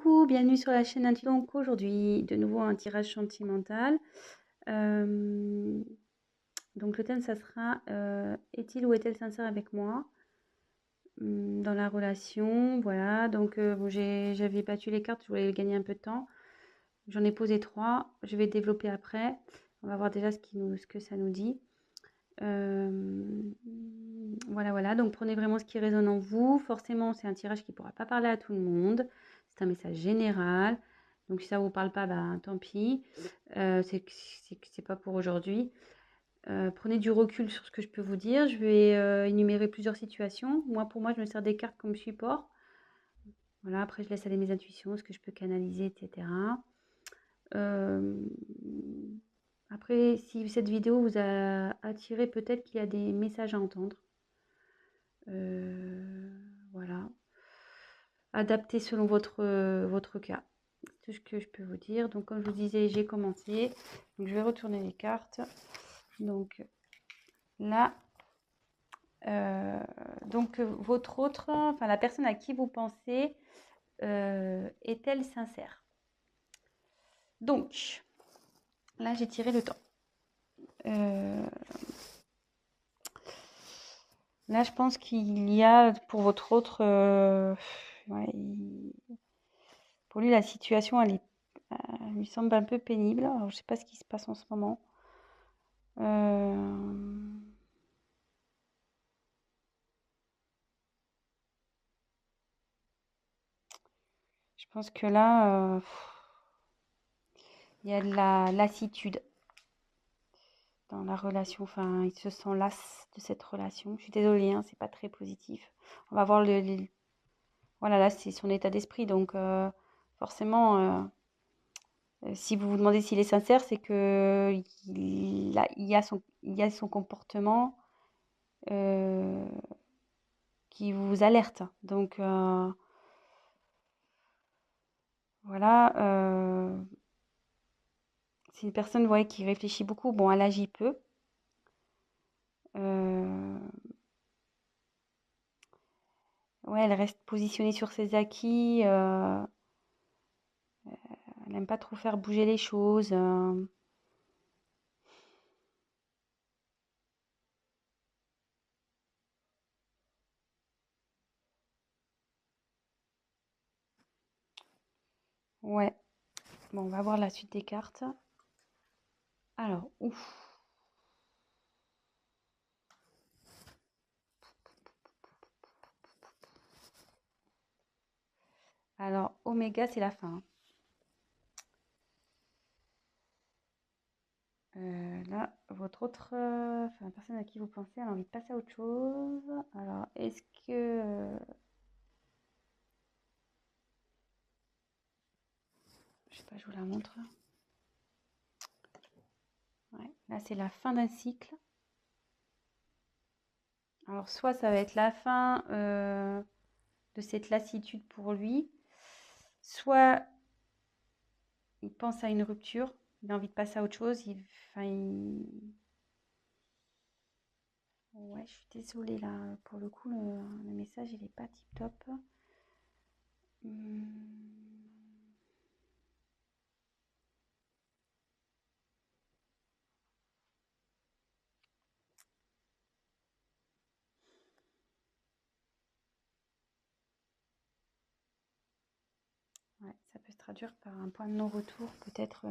Coucou, bienvenue sur la chaîne Intuition. Donc aujourd'hui, de nouveau un tirage sentimental. Donc le thème, ça sera est-il ou est-elle sincère avec moi dans la relation? Voilà, donc bon, j'avais battu les cartes, je voulais gagner un peu de temps. J'en ai posé 3, je vais développer après. On va voir déjà ce que ça nous dit. Voilà, donc prenez vraiment ce qui résonne en vous. Forcément, c'est un tirage qui ne pourra pas parler à tout le monde. C'est un message général. Donc si ça ne vous parle pas, bah, tant pis. C'est pas pour aujourd'hui. Prenez du recul sur ce que je peux vous dire. Je vais énumérer plusieurs situations. Pour moi, je me sers des cartes comme support. Voilà, après, je laisse aller mes intuitions, ce que je peux canaliser, etc. Après, si cette vidéo vous a attiré, peut-être qu'il y a des messages à entendre. Voilà. Adapté selon votre cas. C'est tout ce que je peux vous dire. Donc, comme je vous disais, j'ai commencé. Donc, je vais retourner les cartes. Donc, là, votre autre, enfin, la personne à qui vous pensez, est-elle sincère? Donc, là, j'ai tiré le temps. Là, je pense qu'il y a pour votre autre, ouais, pour lui, la situation, elle lui semble un peu pénible. Alors, je sais pas ce qui se passe en ce moment. Je pense que là, il y a de la lassitude dans la relation. Enfin, il se sent las de cette relation. Je suis désolée, hein, c'est pas très positif. On va voir voilà, là, c'est son état d'esprit. Donc, forcément, si vous vous demandez s'il est sincère, c'est que il y a son comportement qui vous alerte. Donc, voilà. C'est une personne, ouais, qui réfléchit beaucoup. Bon, elle agit peu. Ouais, elle reste positionnée sur ses acquis. Elle n'aime pas trop faire bouger les choses. Ouais. Bon, on va voir la suite des cartes. Alors, ouf. Alors, Oméga, c'est la fin. Là, votre autre, enfin, la personne à qui vous pensez, elle a envie de passer à autre chose. Alors, est-ce que... je sais pas, je vous la montre. Ouais, là, c'est la fin d'un cycle. Alors, soit ça va être la fin de cette lassitude pour lui, soit il pense à une rupture, il a envie de passer à autre chose. Ouais, je suis désolée là, pour le coup, le message il est pas tip top. Ouais, ça peut se traduire par un point de non-retour, peut-être.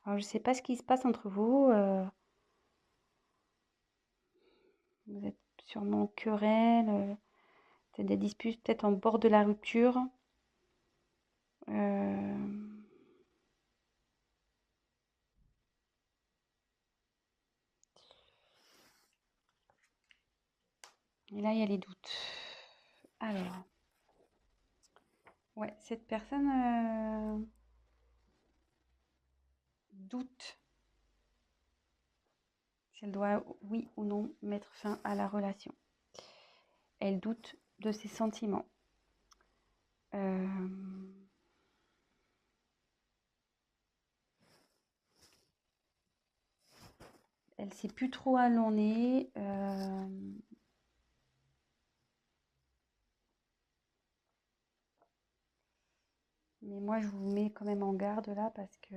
Alors, je sais pas ce qui se passe entre vous. Vous êtes sûrement en querelle, peut-être des disputes, peut-être en bord de la rupture. Et là, il y a les doutes. Alors, ouais, cette personne doute si elle doit, oui ou non, mettre fin à la relation. Elle doute de ses sentiments. Elle sait plus trop où elle en est. Mais moi, je vous mets quand même en garde là parce que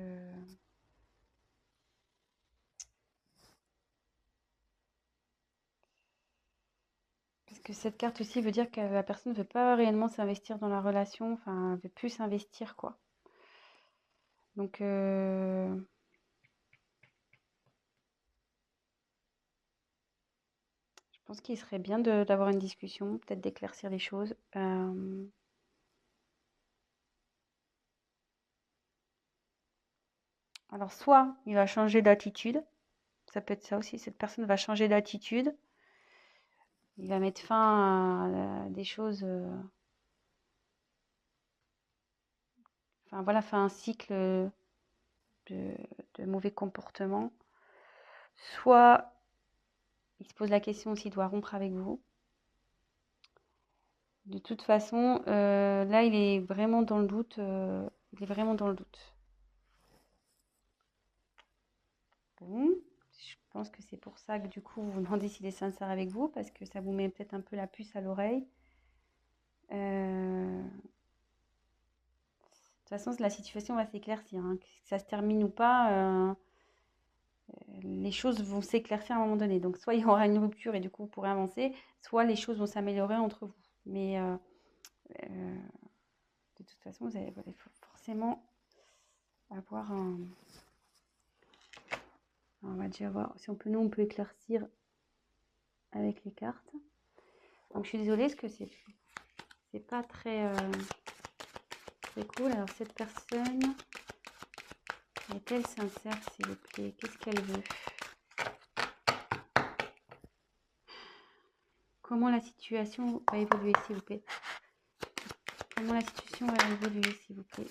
cette carte aussi veut dire que la personne ne veut pas réellement s'investir dans la relation, enfin, elle veut plus s'investir, quoi. Donc, je pense qu'il serait bien d'avoir une discussion, peut-être d'éclaircir les choses. Alors, soit il va changer d'attitude, ça peut être ça aussi, cette personne va changer d'attitude, il va mettre fin à des choses, enfin voilà, fin à un cycle de, de mauvais comportement. Soit il se pose la question s'il doit rompre avec vous. De toute façon, là, il est vraiment dans le doute. Il est vraiment dans le doute. Bon, je pense que c'est pour ça que du coup, vous vous demandez s'il est sincère avec vous, parce que ça vous met peut-être un peu la puce à l'oreille. De toute façon, la situation va s'éclaircir, hein. Que ça se termine ou pas, les choses vont s'éclaircir à un moment donné. Donc, soit il y aura une rupture et du coup, vous pourrez avancer, soit les choses vont s'améliorer entre vous. Mais euh, de toute façon, vous allez forcément avoir un... Alors, on va déjà voir si on peut éclaircir avec les cartes. Donc, je suis désolée parce que c'est pas très cool. Alors, cette personne est-elle sincère, s'il vous plaît? Qu'est-ce qu'elle veut? Comment la situation va évoluer, s'il vous plaît? Comment la situation va évoluer, s'il vous plaît?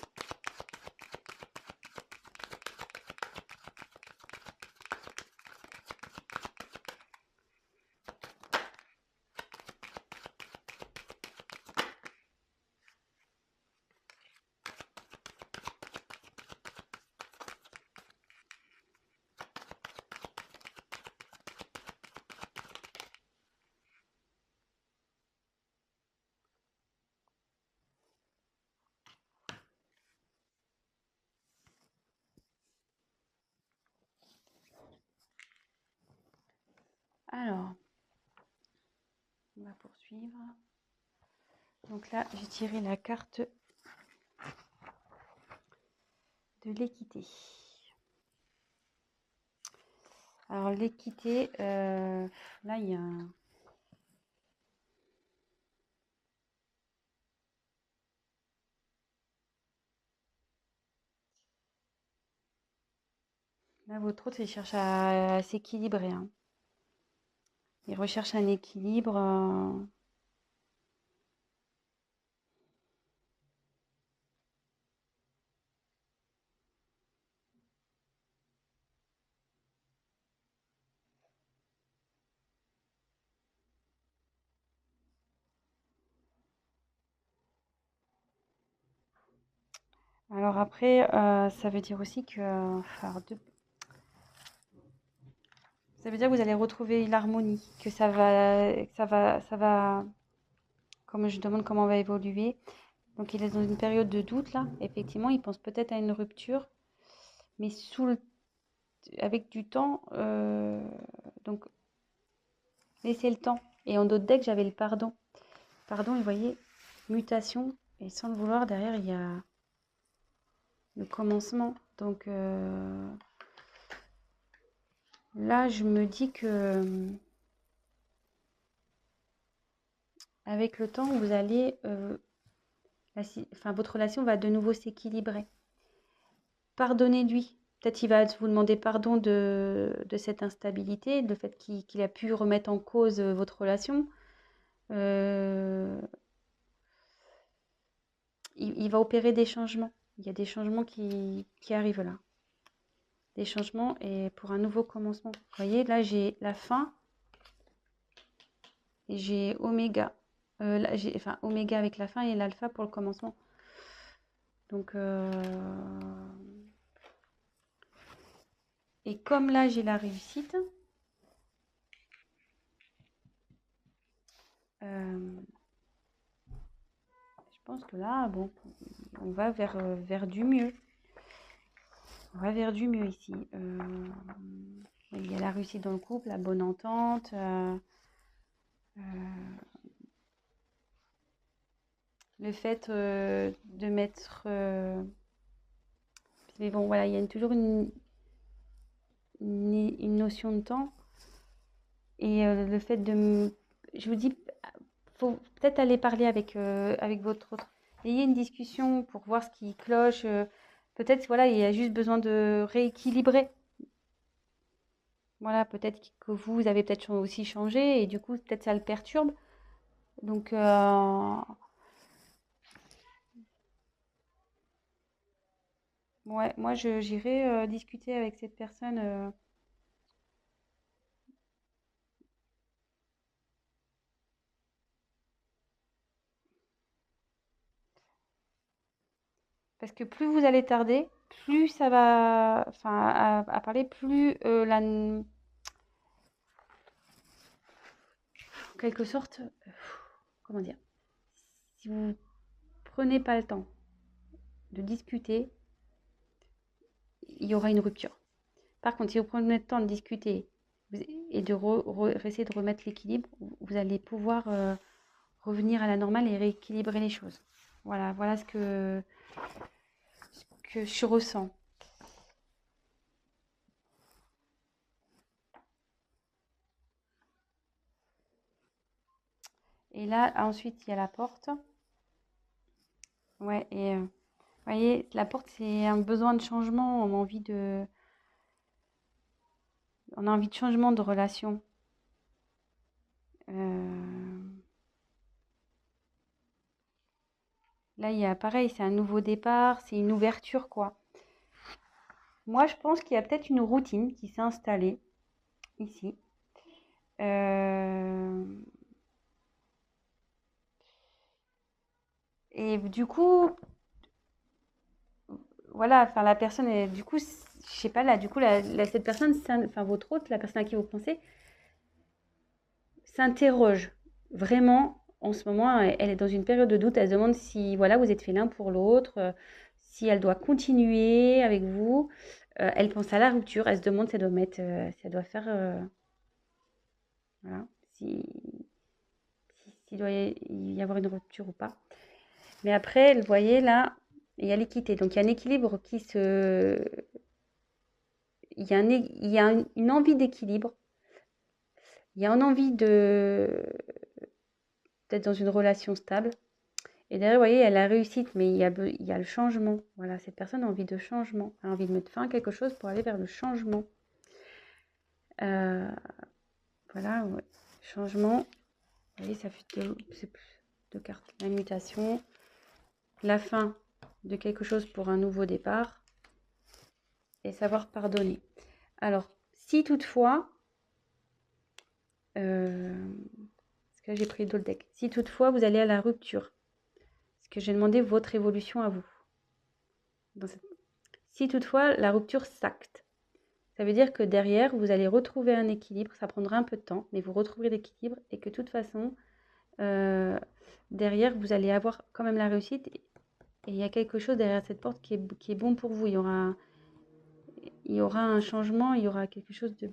Alors, on va poursuivre. Donc là, j'ai tiré la carte de l'équité. Alors, l'équité, là, il y a un... Là, votre autre, il cherche à s'équilibrer, hein. Il recherche un équilibre. Alors après, ça veut dire aussi que... ça veut dire que vous allez retrouver l'harmonie, que ça va... Comme je demande comment on va évoluer. Donc il est dans une période de doute là. Effectivement, il pense peut-être à une rupture, mais avec du temps. Donc laissez le temps. Et en d'autres decks, j'avais le pardon. Pardon, et vous voyez, mutation. Et sans le vouloir, derrière, il y a le commencement. Donc là, je me dis que avec le temps, vous allez, votre relation va de nouveau s'équilibrer. Pardonnez-lui. Peut-être qu'il va vous demander pardon de cette instabilité, le fait qu'il a pu remettre en cause votre relation. Il va opérer des changements. Il y a des changements qui arrivent là. Des changements et pour un nouveau commencement. Vous voyez, là, j'ai la fin et j'ai oméga. Là, oméga avec la fin et l'alpha pour le commencement. Donc, et comme là, j'ai la réussite, je pense que là, bon, on va vers du mieux. On va vers du mieux ici. Il y a la réussite dans le couple, la bonne entente. Le fait de mettre... mais bon, voilà, il y a toujours une notion de temps. Et le fait de... Je vous dis, faut peut-être aller parler avec votre autre. Ayez une discussion pour voir ce qui cloche. Peut-être, voilà, il y a juste besoin de rééquilibrer. Voilà, peut-être que vous avez peut-être aussi changé et du coup, peut-être ça le perturbe. Donc, ouais, moi, j'irai discuter avec cette personne. Parce que plus vous allez tarder, plus ça va, enfin, à parler, plus en quelque sorte, comment dire, si vous prenez pas le temps de discuter, il y aura une rupture. Par contre, si vous prenez le temps de discuter et de essayer de remettre l'équilibre, vous allez pouvoir revenir à la normale et rééquilibrer les choses. Voilà ce que je ressens. Et là, ensuite, il y a la porte. Ouais, et vous voyez, la porte, c'est un besoin de changement. On a envie de changement de relation. Là, il y a pareil, c'est un nouveau départ, c'est une ouverture, quoi. Moi, je pense qu'il y a peut-être une routine qui s'est installée ici. Euh, Et du coup, voilà, enfin la personne est, du coup, je sais pas là, du coup, cette personne, enfin votre hôte, la personne à qui vous pensez, s'interroge vraiment en ce moment. Elle est dans une période de doute. Elle se demande si, voilà, vous êtes fait l'un pour l'autre, si elle doit continuer avec vous. Elle pense à la rupture. Elle se demande si elle doit mettre, si elle doit faire, voilà, s'il doit y avoir une rupture ou pas. Mais après, vous voyez là, il y a l'équité. Donc il y a un équilibre qui se... Il y a une envie d'équilibre. Il y a une envie d'être dans une relation stable. Et derrière, vous voyez, il y a la réussite, mais il y a le changement. Voilà, cette personne a envie de changement. Elle a envie de mettre fin à quelque chose pour aller vers le changement. Voilà, ouais. Changement. Vous voyez, ça fait deux cartes. La mutation. La fin de quelque chose pour un nouveau départ. Et savoir pardonner. Alors, si toutefois, parce que là j'ai pris d'autres decks, si toutefois vous allez à la rupture, parce que j'ai demandé votre évolution à vous. Si toutefois la rupture s'acte, ça veut dire que derrière vous allez retrouver un équilibre, ça prendra un peu de temps, mais vous retrouverez l'équilibre et que de toute façon, derrière vous allez avoir quand même la réussite et il y a quelque chose derrière cette porte qui est bon pour vous. Il y aura un changement, il y aura quelque chose de...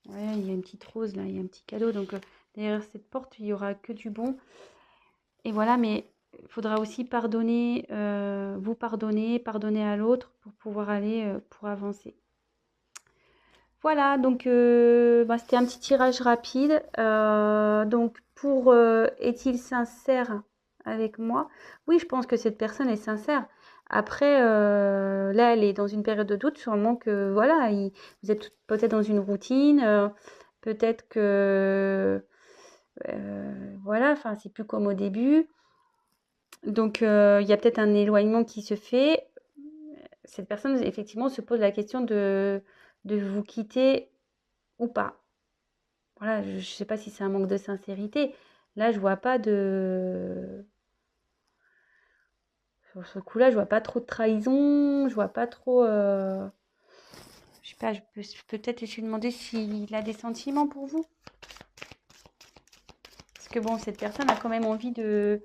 Ouais, il y a une petite rose là, il y a un petit cadeau. Donc derrière cette porte, il y aura que du bon. Et voilà, mais il faudra aussi pardonner, vous pardonner à l'autre pour pouvoir aller, pour avancer. Voilà, donc c'était un petit tirage rapide. Donc pour est-il sincère avec moi? Oui, je pense que cette personne est sincère. Après, là, elle est dans une période de doute, sûrement que voilà, vous êtes peut-être dans une routine, peut-être que voilà, enfin, c'est plus comme au début. Donc, il y a peut-être un éloignement qui se fait. Cette personne, effectivement, se pose la question de vous quitter ou pas. Voilà, je ne sais pas si c'est un manque de sincérité. Là, je vois pas de... Sur ce coup-là, je vois pas trop de trahison, je vois pas trop... Je sais pas, je peux peut-être lui demander s'il a des sentiments pour vous. Parce que bon, cette personne a quand même envie de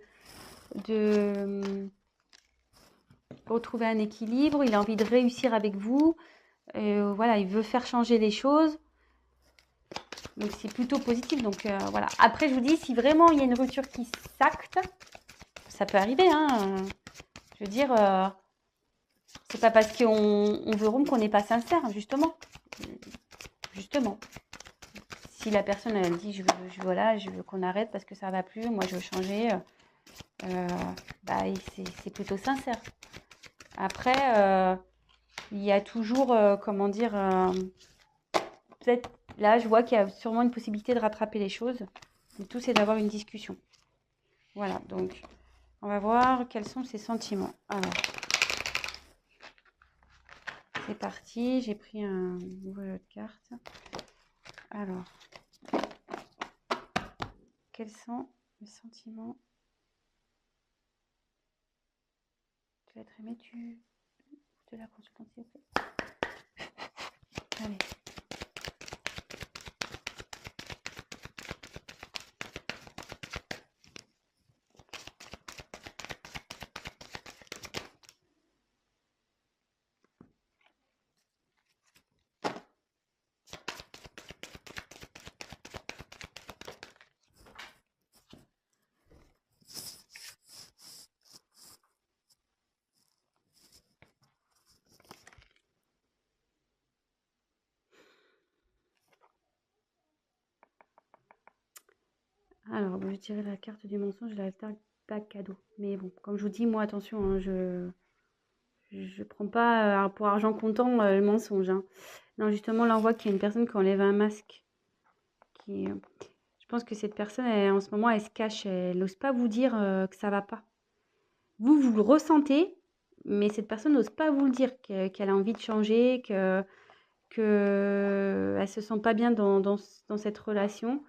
retrouver un équilibre, il a envie de réussir avec vous. Voilà, il veut faire changer les choses. Donc c'est plutôt positif. Donc voilà. Après, je vous dis, si vraiment il y a une rupture qui s'acte, ça peut arriver. Hein. Je veux dire, c'est pas parce qu'on veut rompre qu'on n'est pas sincère, justement. Justement. Si la personne elle dit je veux qu'on arrête parce que ça va plus, moi je veux changer, bah, c'est plutôt sincère. Après, il y a toujours, comment dire, peut-être là je vois qu'il y a sûrement une possibilité de rattraper les choses. Le tout c'est d'avoir une discussion. Voilà, donc on va voir quels sont ses sentiments. Alors, c'est parti, j'ai pris un nouveau jeu de cartes. Alors, quels sont les sentiments? Tu vas être aimé, de la consultante, s'il vous plaît. Allez. Alors, je tirais la carte du mensonge et la carte pas cadeau. Mais bon, comme je vous dis, moi, attention, hein, je prends pas pour argent comptant le mensonge. Hein. Non, justement, là, on voit qu'il y a une personne qui enlève un masque. Je pense que cette personne, en ce moment, elle se cache. Elle n'ose pas vous dire que ça va pas. Vous le ressentez, mais cette personne n'ose pas vous le dire, qu'elle a envie de changer, qu'elle ne se sent pas bien dans cette relation.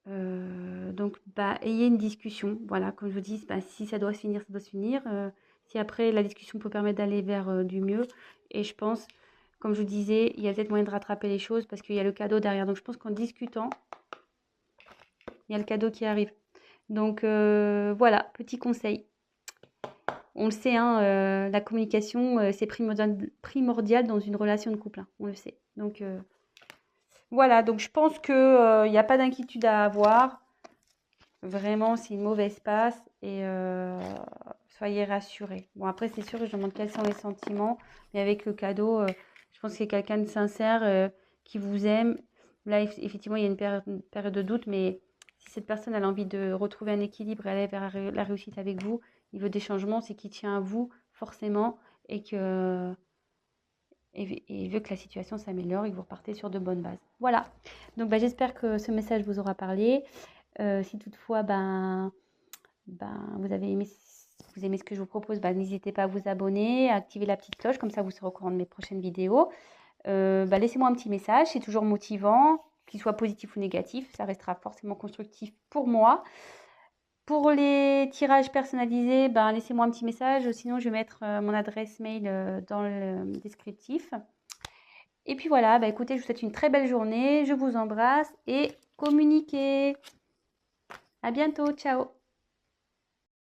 Donc, bah, ayez une discussion. Voilà, comme je vous dis, bah, si ça doit se finir, ça doit se finir. Si après, la discussion peut permettre d'aller vers du mieux. Et je pense, comme je vous disais, il y a peut-être moyen de rattraper les choses parce qu'il y a le cadeau derrière. Donc, je pense qu'en discutant, il y a le cadeau qui arrive. Donc, voilà, petit conseil. On le sait, hein, la communication, c'est primordial dans une relation de couple. Hein, on le sait. Donc, voilà, donc je pense qu'il n'y a pas d'inquiétude à avoir. Vraiment, c'est une mauvaise passe et soyez rassurés. Bon, après, c'est sûr que je demande quels sont les sentiments, mais avec le cadeau, je pense que c'est quelqu'un de sincère qui vous aime. Là, effectivement, il y a une période de doute, mais si cette personne a envie de retrouver un équilibre et aller vers la réussite avec vous, il veut des changements, c'est qu'il tient à vous forcément et il veut que la situation s'améliore et que vous repartez sur de bonnes bases. Voilà. Donc, bah, j'espère que ce message vous aura parlé. Si toutefois, vous aimez ce que je vous propose, n'hésitez pas à vous abonner, à activer la petite cloche, comme ça vous serez au courant de mes prochaines vidéos. Laissez-moi un petit message, c'est toujours motivant, qu'il soit positif ou négatif, ça restera forcément constructif pour moi. Pour les tirages personnalisés, laissez-moi un petit message, sinon je vais mettre mon adresse mail dans le descriptif. Et puis voilà, écoutez, je vous souhaite une très belle journée, je vous embrasse et communiquez. À bientôt, ciao.